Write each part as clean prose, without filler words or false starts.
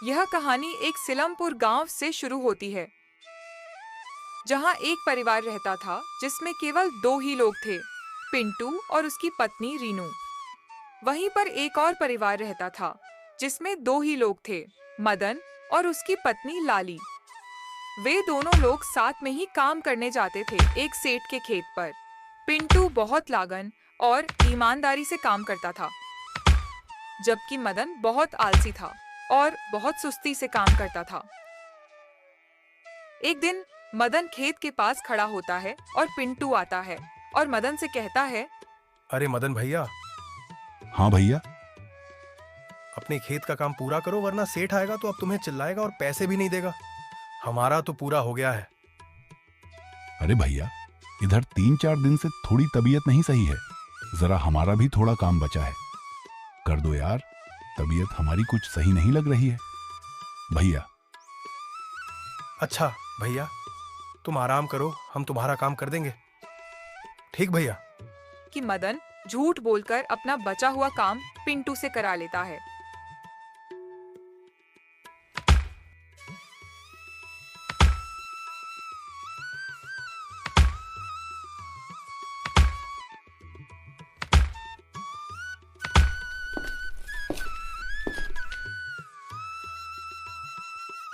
यह कहानी एक सिलमपुर गांव से शुरू होती है, जहां एक परिवार रहता था जिसमें केवल दो ही लोग थे, पिंटू और उसकी पत्नी रीनू। वहीं पर एक और परिवार रहता था जिसमें दो ही लोग थे, मदन और उसकी पत्नी लाली। वे दोनों लोग साथ में ही काम करने जाते थे एक सेठ के खेत पर। पिंटू बहुत लगन और ईमानदारी से काम करता था, जबकि मदन बहुत आलसी था और बहुत सुस्ती से काम करता था। एक दिन मदन खेत के पास खड़ा होता है और पिंटू आता है और मदन से कहता है, अरे मदन भैया, हाँ भैया। अपने खेत का काम पूरा करो वरना सेठ आएगा तो अब तुम्हें चिल्लाएगा और पैसे भी नहीं देगा। हमारा तो पूरा हो गया है। अरे भैया, इधर 3-4 दिन से थोड़ी तबीयत नहीं सही है, जरा हमारा भी थोड़ा काम बचा है, कर दो यार। तबीयत हमारी कुछ सही नहीं लग रही है भैया। अच्छा भैया, तुम आराम करो, हम तुम्हारा काम कर देंगे। ठीक भैया। कि मदन झूठ बोलकर अपना बचा हुआ काम पिंटू से करा लेता है।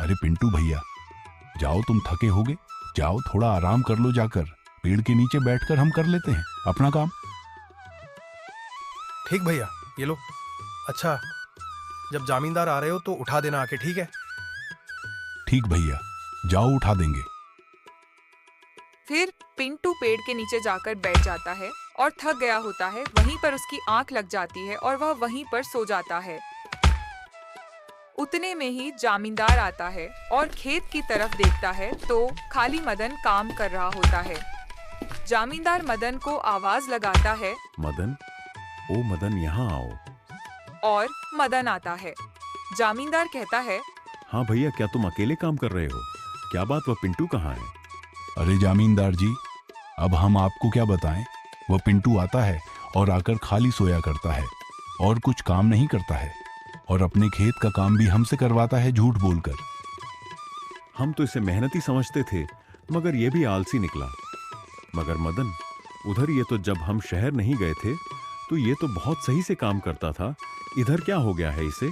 अरे पिंटू भैया, जाओ, तुम थके होगे, जाओ थोड़ा आराम कर लो जाकर। पेड़ के नीचे बैठकर हम कर लेते हैं अपना काम। ठीक भैया, ये लो। अच्छा, जब जामींदार आ रहे हो तो उठा देना आके, ठीक है? ठीक भैया, जाओ उठा देंगे। फिर पिंटू पेड़ के नीचे जाकर बैठ जाता है और थक गया होता है। वहीं पर उसकी आंख लग जाती है और वह वहीं पर सो जाता है। उतने में ही जामींदार आता है और खेत की तरफ देखता है तो खाली मदन काम कर रहा होता है। जामींदार मदन को आवाज लगाता है, मदन, ओ मदन, यहाँ आओ। और मदन आता है। जामींदार कहता है, हाँ भैया, क्या तुम अकेले काम कर रहे हो? क्या बात, वह पिंटू कहाँ है? अरे जामींदार जी, अब हम आपको क्या बताएं। वह पिंटू आता है और आकर खाली सोया करता है और कुछ काम नहीं करता है, और अपने खेत का काम भी हमसे करवाता है झूठ बोलकर। हम तो इसे मेहनती समझते थे, मगर यह भी आलसी निकला। मगर मदन, उधर ये तो जब हम शहर नहीं गए थे तो ये तो बहुत सही से काम करता था। इधर क्या हो गया है इसे?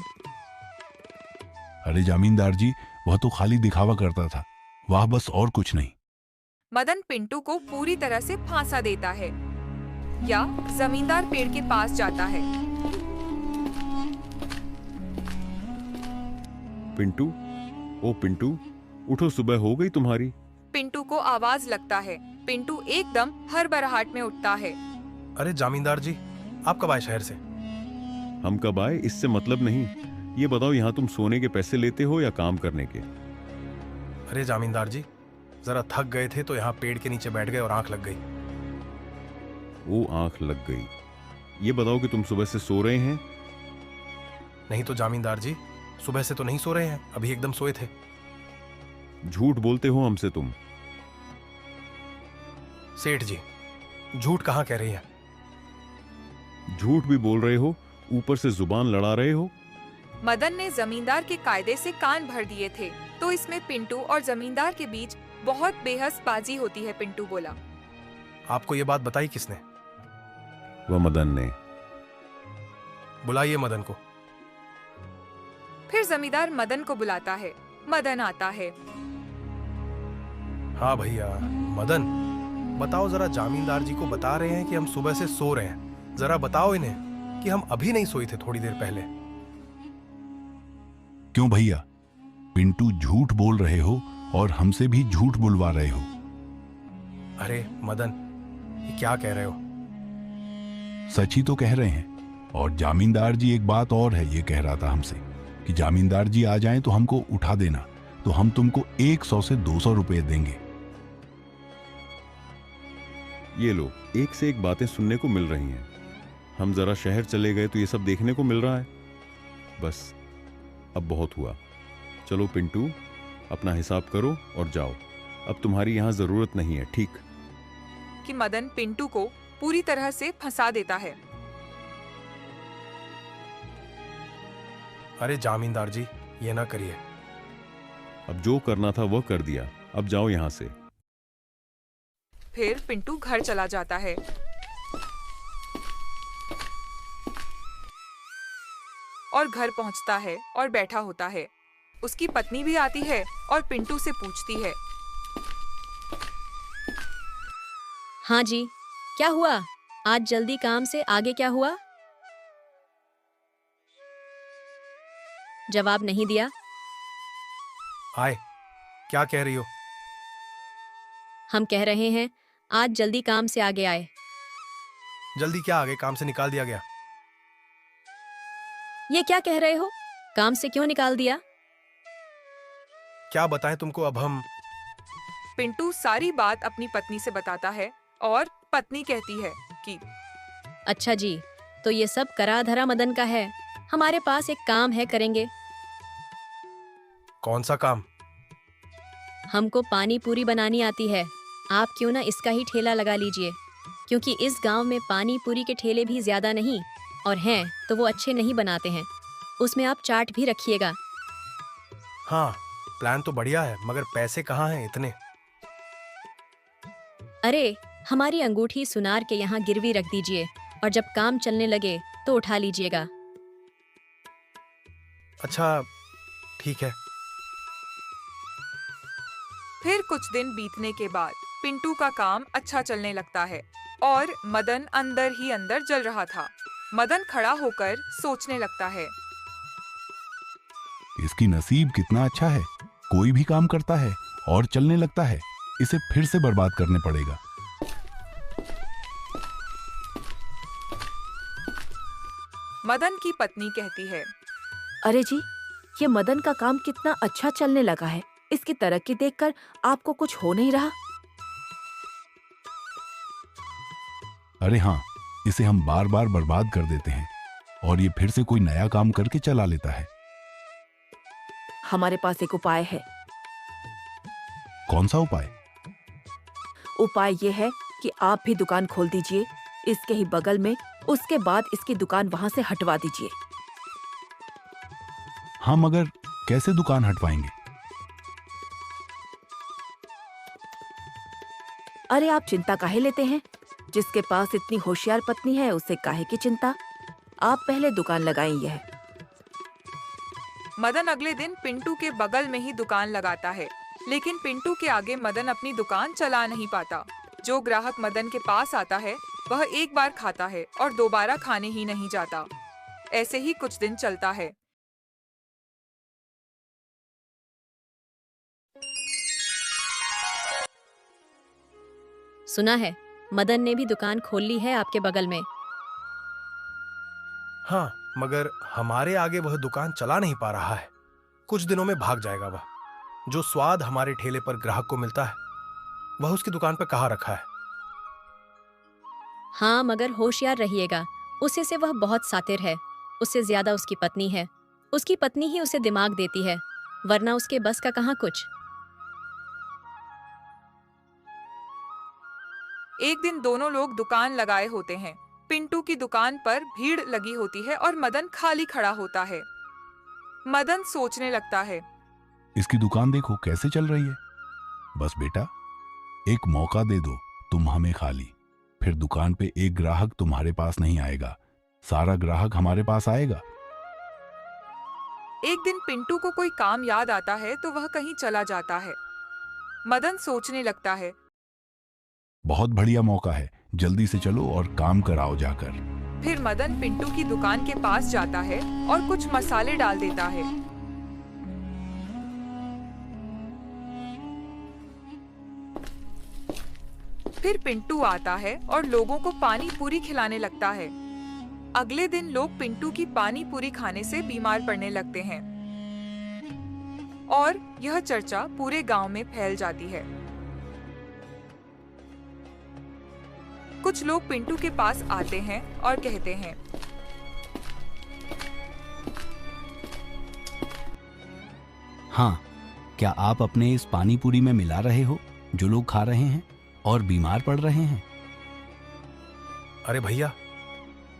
अरे जामींदार जी, वह तो खाली दिखावा करता था, वाह, बस और कुछ नहीं। मदन पिंटू को पूरी तरह से फांसा देता है या जमींदार पेड़ के पास जाता है। पिंटू, ओ पिंटू, उठो, सुबह हो गई तुम्हारी। पिंटू को आवाज लगता है। पिंटू एकदम हड़बड़ाहट में उठता है। अरे जामींदार जी, आप कब आए शहर से? हम कब आए इससे मतलब नहीं, ये बताओ, यहाँ तुम सोने के पैसे लेते हो या काम करने के? अरे जामींदार जी, जरा थक गए थे तो यहाँ पेड़ के नीचे बैठ गए और आंख लग गई। वो आंख लग गई। ये बताओ कि तुम सुबह से सो रहे हैं? नहीं तो जामींदार जी, सुबह से तो नहीं सो रहे हैं, अभी एकदम सोए थे। झूठ बोलते हो हमसे तुम। सेठ जी, झूठ कहाँ कह रही है? झूठ भी बोल रहे हो, ऊपर से जुबान लड़ा रहे हो। मदन ने जमींदार के कायदे से कान भर दिए थे, तो इसमें पिंटू और जमींदार के बीच बहुत बेहसबाजी होती है। पिंटू बोला, आपको ये बात बताई किसने? वह मदन ने। बुलाइए मदन को। फिर जमींदार मदन को बुलाता है। मदन आता है। हाँ भैया, मदन, बताओ जरा, जामींदार जी को बता रहे हैं कि हम सुबह से सो रहे हैं, जरा बताओ इन्हें कि हम अभी नहीं सोए थे, थोड़ी देर पहले। क्यों भैया, पिंटू झूठ बोल रहे हो और हमसे भी झूठ बुलवा रहे हो। अरे मदन, ये क्या कह रहे हो? सच ही तो कह रहे हैं। और जामींदार जी एक बात और है, ये कह रहा था हमसे कि जामींदार जी आ जाएं तो हमको उठा देना, तो हम तुमको 100 से 200 रुपए देंगे। ये लो, एक से एक बातें सुनने को मिल रही हैं। हम जरा शहर चले गए तो ये सब देखने को मिल रहा है। बस, अब बहुत हुआ। चलो पिंटू, अपना हिसाब करो और जाओ, अब तुम्हारी यहां जरूरत नहीं है, ठीक? कि मदन पिंटू को पूरी तरह से फंसा देता है। अरे जामींदार जी, ये ना करिए। अब जो करना था वह कर दिया, अब जाओ यहाँ से। फिर पिंटू घर चला जाता है। और घर पहुंचता है और बैठा होता है। उसकी पत्नी भी आती है और पिंटू से पूछती है, हाँ जी, क्या हुआ? आज जल्दी काम से आगे क्या हुआ? जवाब नहीं दिया। आए, क्या कह रही हो? हम कह रहे हैं आज जल्दी काम से आगे आए। जल्दी क्या, आगे काम से निकाल दिया गया? ये क्या कह रहे हो? काम से क्यों निकाल दिया? क्या बताएं तुमको अब हम। पिंटू सारी बात अपनी पत्नी से बताता है और पत्नी कहती है कि अच्छा जी, तो ये सब करा धरा मदन का है। हमारे पास एक काम है, करेंगे। कौन सा काम? हमको पानी पूरी बनानी आती है। आप क्यों ना इसका ही ठेला लगा लीजिए, क्योंकि इस गांव में पानी पूरी के ठेले भी ज्यादा नहीं, और हैं तो वो अच्छे नहीं बनाते हैं। उसमें आप चाट भी रखिएगा। हाँ, प्लान तो बढ़िया है, मगर पैसे कहाँ हैं इतने? अरे, हमारी अंगूठी सुनार के यहाँ गिरवी रख दीजिए, और जब काम चलने लगे तो उठा लीजिएगा। अच्छा, ठीक है। फिर कुछ दिन बीतने के बाद पिंटू का काम अच्छा चलने लगता है और मदन अंदर ही अंदर जल रहा था। मदन खड़ा होकर सोचने लगता है, इसकी नसीब कितना अच्छा है, कोई भी काम करता है और चलने लगता है। इसे फिर से बर्बाद करने पड़ेगा। मदन की पत्नी कहती है, अरे जी, ये मदन का काम कितना अच्छा चलने लगा है। इसकी तरक्की देखकर आपको कुछ हो नहीं रहा? अरे हाँ, इसे हम बार बार बर्बाद कर देते हैं और ये फिर से कोई नया काम करके चला लेता है। हमारे पास एक उपाय है। कौन सा उपाय? उपाय ये है कि आप भी दुकान खोल दीजिए इसके ही बगल में। उसके बाद इसकी दुकान वहां से हटवा दीजिए। हाँ, मगर कैसे दुकान हटवाएंगे? अरे, आप चिंता काहे लेते हैं? जिसके पास इतनी होशियार पत्नी है उसे काहे की चिंता। आप पहले दुकान लगाएं यह। मदन अगले दिन पिंटू के बगल में ही दुकान लगाता है, लेकिन पिंटू के आगे मदन अपनी दुकान चला नहीं पाता। जो ग्राहक मदन के पास आता है वह एक बार खाता है और दोबारा खाने ही नहीं जाता। ऐसे ही कुछ दिन चलता है। सुना है मदन ने भी दुकान खोल ली है आपके बगल में। हाँ, मगर हमारे आगे वह दुकान चला नहीं पा रहा है। कुछ दिनों में भाग जाएगा वह। जो स्वाद हमारे ठेले पर ग्राहक को मिलता है वह उसकी दुकान पर कहाँ रखा है? हाँ, मगर होशियार रहिएगा। उसे से वह बहुत सातिर है। उससे ज्यादा उसकी पत्नी है। उसकी पत्नी ही उसे दिमाग देती है, वरना उसके बस का कहाँ कुछ। एक दिन दोनों लोग दुकान लगाए होते हैं। पिंटू की दुकान पर भीड़ लगी होती है और मदन खाली खड़ा होता है। मदन सोचने लगता है, इसकी दुकान देखो कैसे चल रही है। बस बेटा, एक मौका दे दो तुम हमें खाली, फिर दुकान पे एक ग्राहक तुम्हारे पास नहीं आएगा, सारा ग्राहक हमारे पास आएगा। एक दिन पिंटू को कोई काम याद आता है तो वह कहीं चला जाता है। मदन सोचने लगता है, बहुत बढ़िया मौका है, जल्दी से चलो और काम कराओ जाकर। फिर मदन पिंटू की दुकान के पास जाता है और कुछ मसाले डाल देता है। फिर पिंटू आता है और लोगों को पानी पूरी खिलाने लगता है। अगले दिन लोग पिंटू की पानी पूरी खाने से बीमार पड़ने लगते हैं और यह चर्चा पूरे गांव में फैल जाती है। कुछ लोग पिंटू के पास आते हैं और कहते हैं, हाँ, क्या आप अपने इस पानी पूरी में मिला रहे हो जो लोग खा रहे हैं और बीमार पड़ रहे हैं? अरे भैया,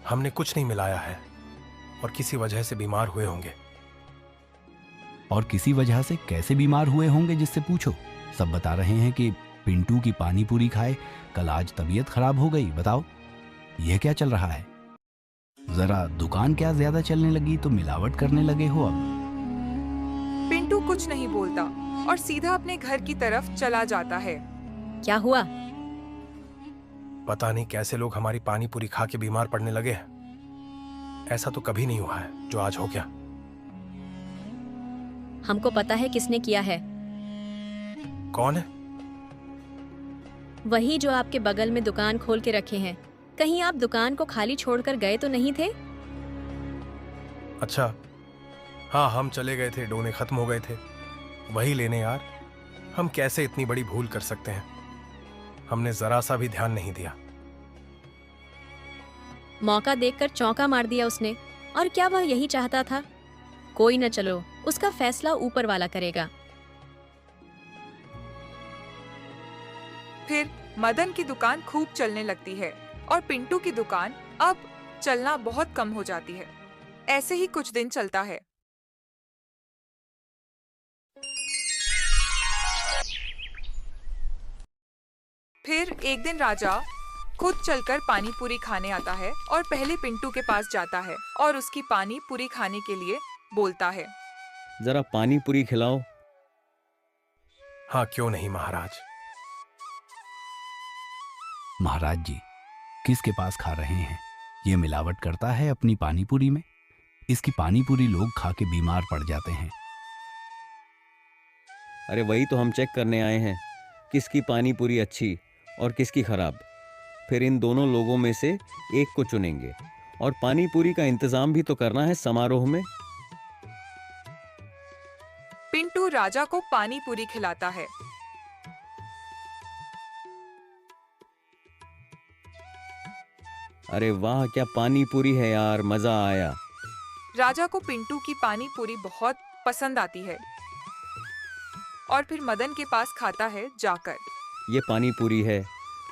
हमने कुछ नहीं मिलाया है और किसी वजह से बीमार हुए होंगे। और किसी वजह से कैसे बीमार हुए होंगे जिससे पूछो। सब बता रहे हैं कि पिंटू की पानी पूरी खाए कल आज तबीयत खराब हो गई। बताओ यह क्या चल रहा है? जरा दुकान क्या ज्यादा चलने लगी तो मिलावट करने लगे हो अब? पिंटू कुछ नहीं बोलता और सीधा अपने घर की तरफ चला जाता है। क्या हुआ? पता नहीं कैसे लोग हमारी पानी पूरी खा के बीमार पड़ने लगे हैं। ऐसा तो कभी नहीं हुआ है जो आज हो गया। हमको पता है किसने किया है। कौन है? वही जो आपके बगल में दुकान खोल के रखे हैं। कहीं आप दुकान को खाली छोड़कर गए तो नहीं थे? अच्छा हाँ, हम चले गए थे, डोने खत्म हो गए थे, वही लेने। यार हम कैसे इतनी बड़ी भूल कर सकते हैं? हमने जरा सा भी ध्यान नहीं दिया। मौका देखकर चौंका मार दिया उसने। और क्या वह यही चाहता था? कोई न, चलो उसका फैसला ऊपर वाला करेगा। फिर मदन की दुकान खूब चलने लगती है और पिंटू की दुकान अब चलना बहुत कम हो जाती है। ऐसे ही कुछ दिन चलता है। फिर एक दिन राजा खुद चलकर पानी पूरी खाने आता है और पहले पिंटू के पास जाता है और उसकी पानी पूरी खाने के लिए बोलता है। जरा पानी पूरी खिलाओ। हाँ क्यों नहीं महाराज। महाराज जी किसके पास खा रहे हैं? ये मिलावट करता है अपनी पानी पूरी में। इसकी पानी पूरी लोग खा के बीमार पड़ जाते हैं। अरे वही तो हम चेक करने आए हैं, किसकी पानी पूरी अच्छी और किसकी खराब। फिर इन दोनों लोगों में से एक को चुनेंगे और पानी पूरी का इंतजाम भी तो करना है समारोह में। पिंटू राजा को पानी पूरी खिलाता है। अरे वाह, क्या पानी पूरी है यार, मजा आया। राजा को पिंटू की पानी पूरी बहुत पसंद आती है और फिर मदन के पास खाता है जाकर। ये पानी पूरी है,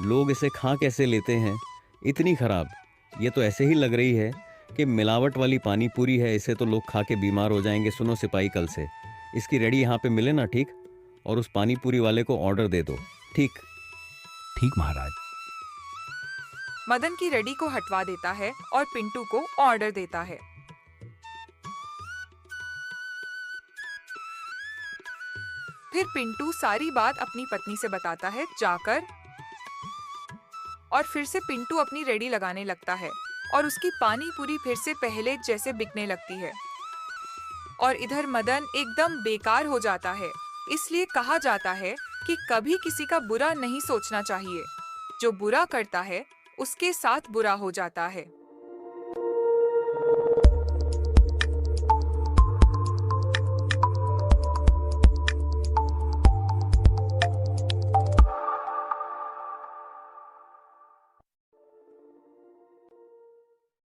लोग इसे खा कैसे लेते हैं, इतनी खराब। ये तो ऐसे ही लग रही है कि मिलावट वाली पानी पूरी है, इसे तो लोग खा के बीमार हो जाएंगे। सुनो सिपाही, कल से इसकी रेडी यहाँ पे मिले ना, ठीक? और उस पानी पूरी वाले को ऑर्डर दे दो, ठीक? ठीक महाराज। मदन की रेडी को हटवा देता है और पिंटू को ऑर्डर देता है। फिर पिंटू सारी बात अपनी पत्नी से बताता है जाकर और फिर से पिंटू अपनी रेडी लगाने लगता है और उसकी पानी पूरी फिर से पहले जैसे बिकने लगती है। और इधर मदन एकदम बेकार हो जाता है। इसलिए कहा जाता है कि कभी किसी का बुरा नहीं सोचना चाहिए। जो बुरा करता है उसके साथ बुरा हो जाता है।